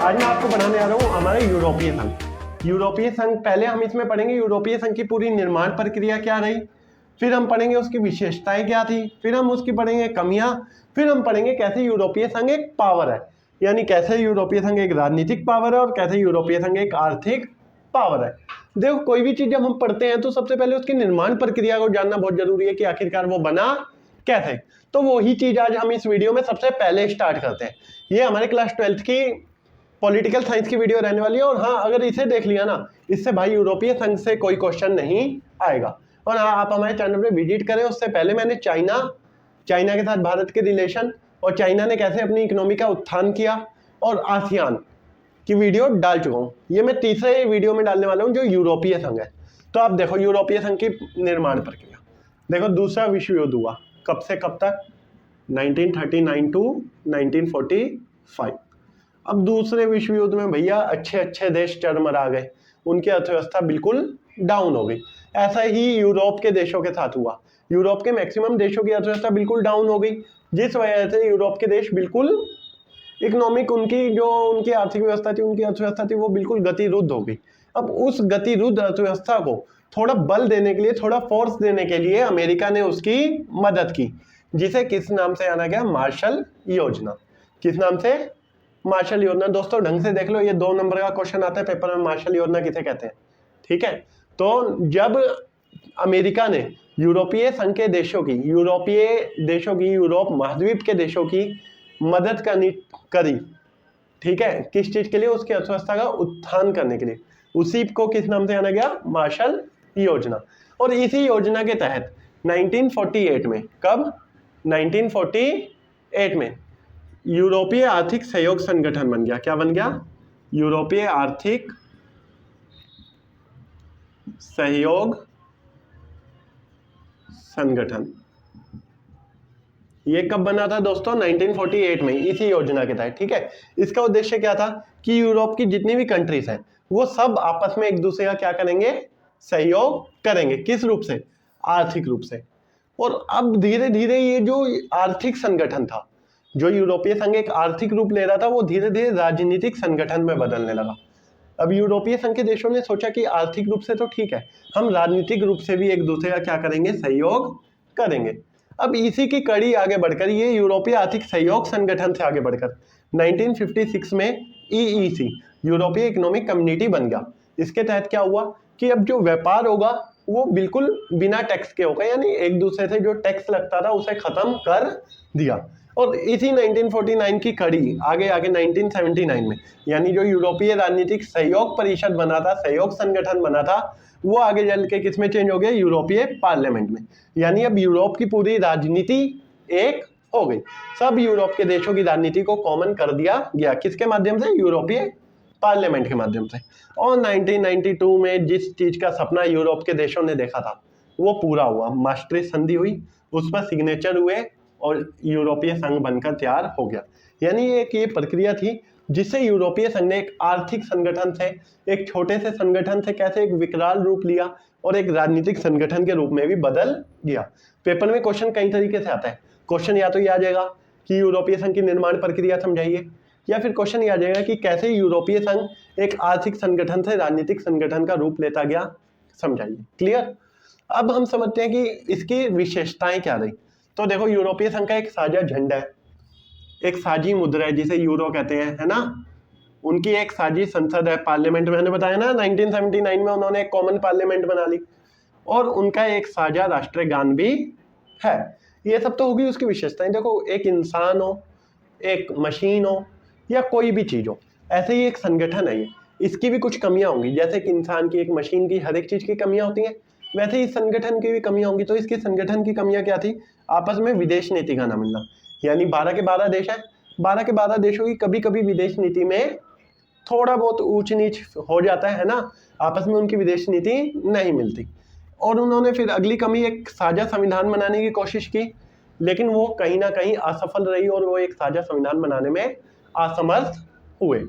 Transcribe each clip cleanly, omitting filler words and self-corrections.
आज मैं आपको पढ़ाने आ रहा हूँ हमारे यूरोपीय संघ। यूरोपीय संघ पहले हम इसमें पढ़ेंगे यूरोपीय संघ की पूरी निर्माण प्रक्रिया क्या रही, फिर हम पढ़ेंगे उसकी विशेषताएं क्या थी, फिर हम उसकी पढ़ेंगे कमियां, फिर हम पढ़ेंगे कैसे यूरोपीय संघ एक पावर है, यानी कैसे यूरोपीय संघ एक राजनीतिक पावर है और कैसे यूरोपीय संघ एक आर्थिक पावर है। देखो कोई भी चीज जब हम पढ़ते हैं तो सबसे पहले उसकी निर्माण प्रक्रिया को जानना बहुत जरूरी है कि आखिरकार वो बना कैसे। तो वही चीज आज हम इस वीडियो में सबसे पहले स्टार्ट करते हैं। ये हमारे क्लास 12th की पॉलिटिकल साइंस की वीडियो रहने वाली है। और हाँ, अगर इसे देख लिया ना, इससे भाई यूरोपीय संघ से कोई क्वेश्चन नहीं आएगा। और हाँ, आप हमारे चैनल पे विजिट करें, उससे पहले मैंने चाइना के साथ भारत के रिलेशन और चाइना ने कैसे अपनी इकोनॉमी का उत्थान किया और आसियान की वीडियो डाल चुका हूँ। ये मैं तीसरे वीडियो में डालने वाला हूँ जो यूरोपीय संघ है। तो आप देखो यूरोपीय संघ की निर्माण प्रक्रिया। देखो दूसरा विश्व युद्ध हुआ कब से कब तक, 1939 टू 1945। अब दूसरे विश्व युद्ध में भैया अच्छे अच्छे देश चरमरा गए, उनकी अर्थव्यवस्था बिल्कुल डाउन हो गई। ऐसा ही यूरोप के देशों के साथ हुआ। यूरोप के मैक्सिमम देशों की अर्थव्यवस्था बिल्कुल डाउन हो गई, जिस वजह से यूरोप के देश बिल्कुल इकोनॉमिक उनकी आर्थिक व्यवस्था थी, उनकी अर्थव्यवस्था थी, वो बिल्कुल गतिरुद्ध हो गई। अब उस गतिरुद्ध अर्थव्यवस्था को थोड़ा बल देने के लिए, थोड़ा फोर्स देने के लिए अमेरिका ने उसकी मदद की, जिसे किस नाम से जाना गया, मार्शल योजना। किस नाम से, मार्शल योजना। दोस्तों ढंग से देख लो, ये 2 नंबर का क्वेश्चन आता है पेपर में, मार्शल योजना किसे कहते हैं। ठीक है, तो जब अमेरिका ने यूरोपीय संघ के देशों की, यूरोप महाद्वीप के देशों की मदद करी, ठीक है, किस चीज के लिए, उसकी अर्थव्यवस्था का उत्थान करने के लिए, उसी को किस नाम से जाना गया, मार्शल योजना। और इसी योजना के तहत 1948 में, कब, 1948 में यूरोपीय आर्थिक सहयोग संगठन बन गया। क्या बन गया, यूरोपीय आर्थिक सहयोग संगठन। ये कब बना था दोस्तों, 1948 में, इसी योजना के तहत। ठीक है, इसका उद्देश्य क्या था कि यूरोप की जितनी भी कंट्रीज हैं वो सब आपस में एक दूसरे का क्या करेंगे, सहयोग करेंगे। किस रूप से, आर्थिक रूप से। और अब धीरे धीरे ये जो आर्थिक संगठन था, जो यूरोपीय संघ एक आर्थिक रूप ले रहा था, वो धीरे धीरे राजनीतिक संगठन में बदलने लगा। अब यूरोपीय संघ के देशों ने सोचा कि आर्थिक रूप से तो ठीक है, हम राजनीतिक रूप से भी एक दूसरे का क्या करेंगे, सहयोग करेंगे। अब इसी की कड़ी आगे बढ़कर ये यूरोपीय आर्थिक सहयोग संगठन से आगे बढ़कर 1956 में EEC, यूरोपीय इकोनॉमिक कम्युनिटी बन गया। इसके तहत क्या हुआ कि अब जो व्यापार होगा वो बिल्कुल बिना टैक्स के होगा, यानी एक दूसरे से जो टैक्स लगता था उसे खत्म कर दिया। और इसी 1949 की कड़ी आगे 1979 में, यानी जो यूरोपीय राजनीतिक सहयोग परिषद बना था, सहयोग संगठन बना था, वो आगे चल के किसमें चेंज हो गया, यूरोपीय पार्लियामेंट में। यानी अब यूरोप की पूरी राजनीति एक हो गई, सब यूरोप के देशों की राजनीति को कॉमन कर दिया गया। किसके माध्यम से, यूरोपीय पार्लियामेंट के माध्यम से। और 1992 में जिस चीज का सपना यूरोप के देशों ने देखा था वो पूरा हुआ, maastricht संधि हुई, उस पर सिग्नेचर हुए और यूरोपीय संघ बनकर तैयार हो गया। यानी ये प्रक्रिया थी जिससे यूरोपीय संघ ने एक आर्थिक संगठन से, एक छोटे से संगठन से कैसे एक विकराल रूप लिया और एक राजनीतिक संगठन के रूप में भी बदल गया। पेपर में क्वेश्चन कई तरीके से आता है। क्वेश्चन या तो ये आ जाएगा कि यूरोपीय संघ की निर्माण प्रक्रिया समझाइए, या फिर क्वेश्चन ये आ जाएगा कि कैसे यूरोपीय संघ एक आर्थिक संगठन से राजनीतिक संगठन का रूप लेता गया, समझाइए। क्लियर। अब हम समझते हैं कि इसकी विशेषताएं क्या रही। तो देखो यूरोपीय संघ का एक साझा झंडा है, एक साझी मुद्रा है जिसे यूरो कहते हैं, है ना। उनकी एक साझी संसद है, पार्लियामेंट, मैंने बताया ना 1979 में उन्होंने एक कॉमन पार्लियामेंट बना ली। और उनका एक साझा राष्ट्रीय गान भी है। ये सब तो होगी उसकी विशेषताएं। देखो एक इंसान हो, एक मशीन हो, या कोई भी चीज हो, ऐसे ही एक संगठन है ये, इसकी भी कुछ कमियां होंगी। जैसे एक इंसान की, एक मशीन की, हर एक चीज की कमियां होती हैं, वैसे ही संगठन की भी कमियां होंगी। तो इसके संगठन की कमियां क्या थी, आपस में विदेश नीति का ना मिलना। यानी 12 के 12 देश है, 12 के 12 देशों की कभी कभी विदेश नीति में थोड़ा बहुत ऊंच नीच हो जाता है ना, आपस में उनकी विदेश नीति नहीं मिलती। और उन्होंने फिर अगली कमी, एक साझा संविधान बनाने की कोशिश की, लेकिन वो कहीं ना कहीं असफल रही और वो एक साझा संविधान बनाने में असमर्थ हुए।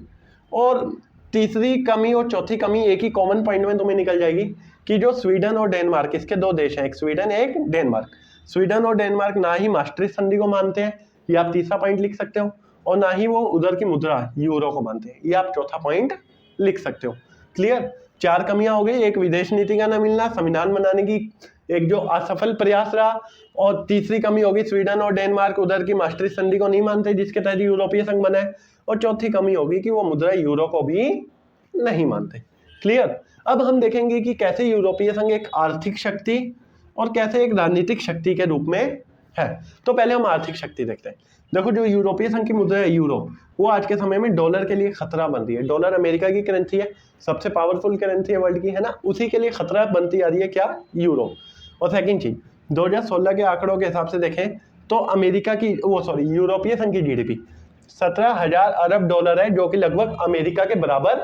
और तीसरी कमी और चौथी कमी एक ही कॉमन पॉइंट में तुम्हें निकल जाएगी कि जो स्वीडन और डेनमार्क, इसके 2 देश हैं, एक स्वीडन एक डेनमार्क। स्वीडन और डेनमार्क ना ही maastricht संधि को मानते हैं, ये आप तीसरा पॉइंट लिख सकते हो। और ना ही वो उधर की मुद्रा यूरो को मानते हैं। ये आप चौथा पॉइंट लिख सकते हो। क्लियर? 4 कमियां हो गई, एक विदेश नीति का न मिलना, संविधान बनाने की एक जो असफल प्रयास रहा, और तीसरी कमी होगी स्वीडन और डेनमार्क उधर की मास्ट्रिच संधि को नहीं मानते जिसके तहत यूरोपीय संघ बना है, और चौथी कमी होगी कि वो मुद्रा यूरो को भी नहीं मानते। क्लियर? अब हम देखेंगे कि कैसे यूरोपीय संघ एक आर्थिक शक्ति और कैसे एक राजनीतिक शक्ति के रूप में है। तो पहले हम आर्थिक शक्ति देखते हैं। देखो, जो यूरोपीय संघ की मुद्रा है यूरो, वो आज के समय में डॉलर के लिए खतरा बन रही है। डॉलर अमेरिका की करेंसी है, सबसे पावरफुल करेंसी है वर्ल्ड की, है ना, उसी के लिए खतरा बनती आ रही है क्या? यूरो। और सेकंड चीज, 2016 के आंकड़ों के हिसाब से देखें तो अमेरिका की यूरोपीय संघ की जीडीपी 17,000 अरब डॉलर है, जो कि लगभग अमेरिका के बराबर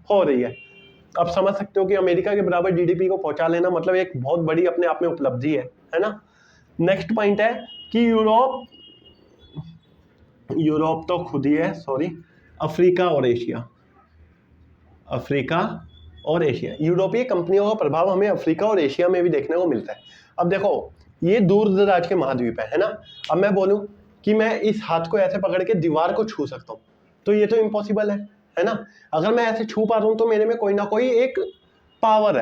हो रही है। अब समझ सकते हो कि अमेरिका के बराबर जीडीपी को पहुंचा लेना मतलब एक बहुत बड़ी अपने आप में उपलब्धि है ना। नेक्स्ट पॉइंट है कि यूरोप तो खुद ही है, अफ्रीका और एशिया। यूरोपीय कंपनियों का प्रभाव हमें अफ्रीका और एशिया में भी देखने को मिलता है। अब देखो, ये दूर दराज के महाद्वीप है ना। अब मैं बोलूं कि मैं इस हाथ को ऐसे पकड़ के दीवार को छू सकता हूं, तो ये तो इम्पॉसिबल है ना। अगर मैं ऐसे छू पा रहा हूं तो मेरे में कोई ना कोई एक पावर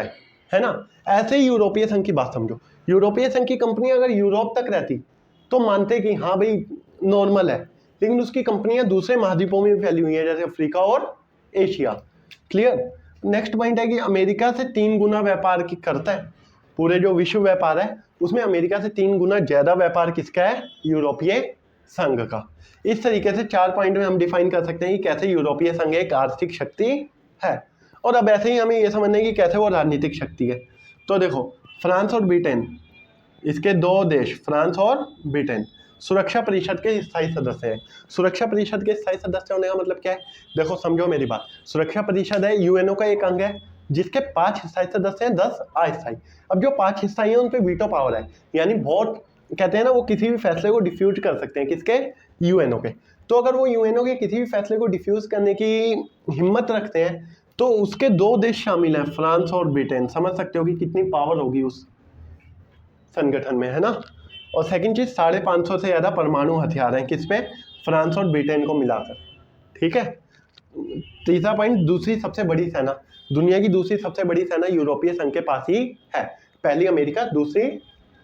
है ना। ऐसे ही यूरोपीय संघ की बात समझो। यूरोपीय संघ की कंपनी अगर यूरोप तक रहती तो मानते कि हाँ भाई नॉर्मल है, लेकिन उसकी कंपनियां दूसरे महाद्वीपों में भी फैली हुई है, जैसे अफ्रीका और एशिया। क्लियर? नेक्स्ट पॉइंट है कि अमेरिका से 3 गुना व्यापार की करता है। पूरे जो विश्व व्यापार है उसमें अमेरिका से 3 गुना ज्यादा व्यापार किसका है? यूरोपीय संघ का। इस तरीके से 4 पॉइंट में हम डिफाइन कर सकते हैं कि कैसे यूरोपीय संघ एक आर्थिक शक्ति है। और अब ऐसे ही हमें ये समझना है कि कैसे वो राजनीतिक शक्ति है। तो देखो, फ्रांस और ब्रिटेन, इसके 2 देश फ्रांस और ब्रिटेन सुरक्षा परिषद के स्थायी सदस्य हैं। सुरक्षा परिषद के स्थायी सदस्य होने का मतलब क्या है? देखो समझो मेरी बात। सुरक्षा परिषद है, यूएनओ का एक अंग है, जिसके 5 स्थायी सदस्य हैं, 10 अस्थायी। अब जो 5 स्थायी हैं उन पे वीटो पावर है, यानी वोट कहते हैं ना, वो किसी भी फैसले को डिफ्यूज कर सकते हैं। किसके? यूएनओ के। तो अगर वो यूएनओ के किसी भी फैसले को डिफ्यूज करने की हिम्मत रखते हैं तो उसके 2 देश शामिल हैं, फ्रांस और ब्रिटेन। समझ सकते हो कि कितनी पावर होगी उस संगठन में, है ना। और सेकंड चीज, 550 से ज्यादा परमाणु हथियार हैं, किस पे? फ्रांस और ब्रिटेन को मिलाकर। ठीक है। तीसरा पॉइंट, दूसरी सबसे बड़ी सेना, दुनिया की दूसरी सबसे बड़ी सेना यूरोपीय संघ के पास ही है। पहली अमेरिका, दूसरी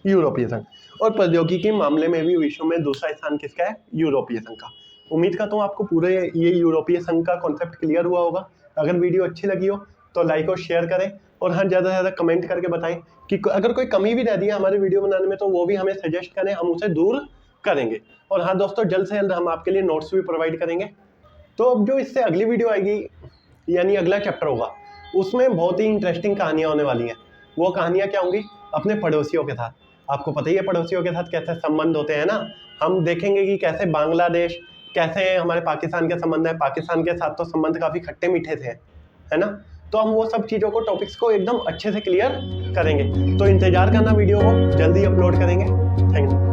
यूरोपीय संघ। और प्रौद्योगिकी के मामले में भी विश्व में दूसरा स्थान किसका है? यूरोपीय संघ का। उम्मीद करता हूँ आपको पूरे ये यूरोपीय संघ का कॉन्सेप्ट क्लियर हुआ होगा। अगर वीडियो अच्छी लगी हो तो लाइक और शेयर करें, और हाँ ज़्यादा से ज़्यादा कमेंट करके बताएं कि अगर कोई कमी भी रह दी है हमारे वीडियो बनाने में तो वो भी हमें सजेस्ट करें, हम उसे दूर करेंगे। और हाँ दोस्तों, जल्द से जल्द हम आपके लिए नोट्स भी प्रोवाइड करेंगे। तो अब जो इससे अगली वीडियो आएगी, यानी अगला चैप्टर होगा, उसमें बहुत ही इंटरेस्टिंग कहानियाँ होने वाली हैं। वो कहानियाँ क्या होंगी? अपने पड़ोसियों के साथ। आपको पता ही है पड़ोसियों के साथ कैसे संबंध होते हैं ना। हम देखेंगे कि कैसे बांग्लादेश, कैसे हमारे पाकिस्तान के संबंध है। पाकिस्तान के साथ तो संबंध काफ़ी खट्टे मीठे थे, है ना। तो हम वो सब चीज़ों को, टॉपिक्स को एकदम अच्छे से क्लियर करेंगे। तो इंतजार करना वीडियो को, जल्दी अपलोड करेंगे। Thank you.